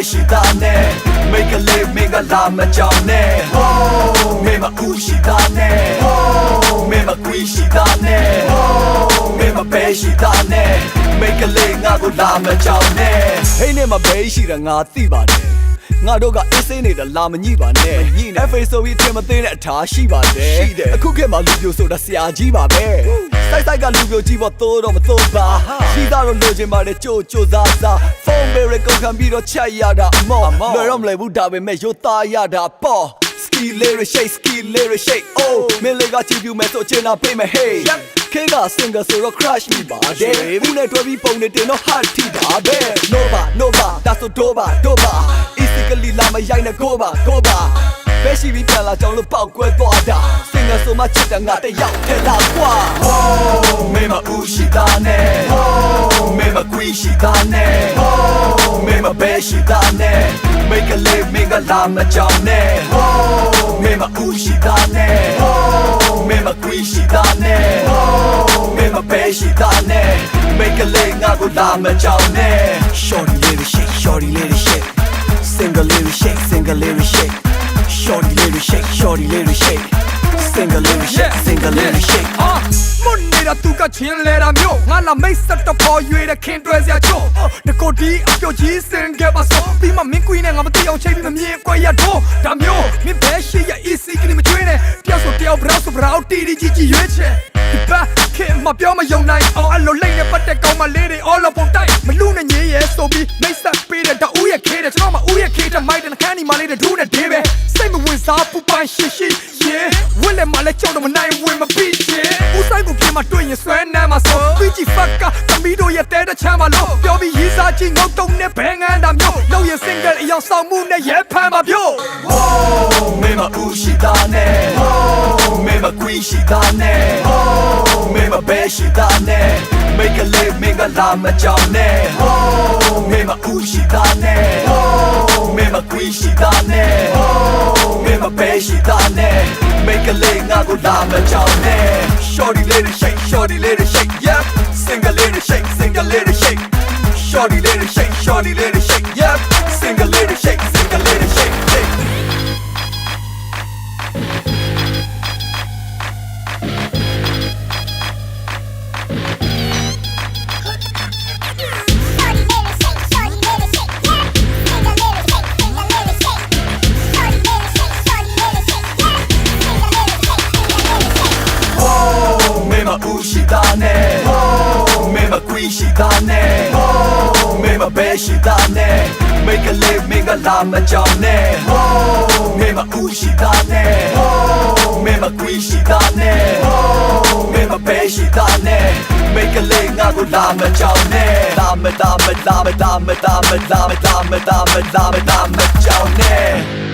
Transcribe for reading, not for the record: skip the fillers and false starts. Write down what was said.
ရှိသားနဲ့မိတ်ကလေးမင်းကလာမကြောင်နဲ့မင်းမဦးရှိသားနဲ့မင်းမကွီးရှိသားနဲ့မင်းမပဲရှိသားနဲ့မိတ်ကလေးငါကိုလာမကြောင်နဲ့ဟိနဲ့မပဲရှိတာငါသိပါတယ်ငါတို့ကအေးစိမ့်နေတာလာမညှိပါနဲ့ FA ဆိုပြီးထင်မသိတဲ့အထားရှိပါတယ်အခုခေတ်မှာလူပြိုဆိုတာဆရာကြီးပါပဲစိုက်ကလူပြိုကြီးပေါ်သိုးတော့မသိုးပါရှိသားတော့လိုချင်ပါတယ်ကြိုစားဖုန်းဘေးရကုန်ခံပြီးတော့ချက်ရတာအမောလွယ်တော့မလဲဘူးဒါပေမဲ့ရိုးသားရတာပေါ့ ski lyric shake oh မင်းလေးကကြည့်ပြမယ်ဆိုချင်တာပေးမယ် hey ခေက singer ဆိုတော့ crush မိပါတယ်ဘူးနဲ့တွဲပြီးပုံနေတင်တော့ heart ထိတာပဲ nova ဒါဆိုdoba easily လာမရိုက်နဲ့ကိုပါပဲရှိပြီးပြန်လာကြောင်းလို့ပေါက်ကွဲသွားတာ singer ဆိုမှချစ်တာငါတယောက်ထဲလာကွာ oh မင်းမဦးရှိသားနဲ့မင်းမကွီးရှိသားနဲ့မင်းမပဲရှိသားနဲ့မိတ်ကလေးမင်းကလာမကြောင်နဲ့မင်းမဦးရှိသားနဲ့မင်းမကွီးရှိသားနဲ့မင်းမပဲရှိသားနဲ့မိတ်ကလေးငါကိုလာမကြောင်နဲ့ shorty lady shake shorty lady shake single lady shake single lady shake shorty lady shake shorty lady shake single lady shake single lady shake မွန်နေတာသူကချင်းလဲတာမျိုးငါလာမိတ်ဆက်တော့ပေါ်ရွေတဲ့ခင်တွဲစရာချို့တကိုဒီအပြော်ကြီးစင်ခဲ့ပါစောပြီးမှမင်းကွီးနဲ့ငါမသိအောင်ချိန်ပြီးမမြင်ကွက်ရတော့ဒါမျိုးမင်းဘဲရှိရ easy ကလေးမကျွေးနဲ့တယောက်ဆိုတယောက်ဘရော့ဆိုဘရော့တီကြီးရွေးချယ်ဒီပါခင်မပြောမယုံနိုင်အောင်အလိုလိမ့်နဲ့ပတ်တဲ့ကောင်းမလေးတွေ all up on tight မလူနဲ့ညေးရဲဆိုပြီးမိတ်ဆက်ပေးတဲ့တဦးရဲ့ခေတဲ့ကျွန်တော်မဦးရဲ့ခေတဲ့မိုက်တဲ့ခန်းဒီမလေးတဲ့ဒူးနဲ့ဒေးပဲစိတ်မဝင်စားပူပိုင်ရှိyeah ဝက်လက်မလဲကြောက်တော့မနိုင်ဝင်မပြီးချင်ဦးဆိုင်ကိုပြင်မတွေ့ရင်ဆွဲနှမ်းမှာဆိုပြီးကြည့်ဖက်ကသမီးတို့ရဲ့တဲတဲ့ချမ်းမှာလို့ပြောပြီးရေးစားကြည့်ငုတ်တုံနဲ့ဘဲငန်းတာမျိုးလောက်ရဲ့ single အယောင်ဆောင်မှုနဲ့ရဲဖမ်းမှာပြော oh မင်းမဦးရှိသားနဲ့မင်းမကွီးရှိသားနဲ့မင်းမပဲရှိသားနဲ့မိတ်ကလေးမင်းကလာမကြောင်နဲ့မင်းမဦးရှိသားနဲ့မင်းမကွီးရှိသားနဲ့မင်းမပဲရှိသားနဲ့မိတ်ကလေးငါကိုလာမကြောင်နဲ့ shorty lady shake shorty lady shake yeah single lady shake single lady shake shorty lady shake yeah single lady shakeဦးရှိသားနဲ့မင်းမကွီးရှိသားနဲ့မင်းမပဲရှိသားနဲ့မိတ်ကလေးမင်းကလာမကြောင်နဲ့မင်းမဦးရှိသားနဲ့မင်းမကွီးရှိသားနဲ့မင်းမပဲရှိသားနဲ့မိတ်ကလေးငါကိုလာမကြောင်နဲ့လာမကြောင်နဲ့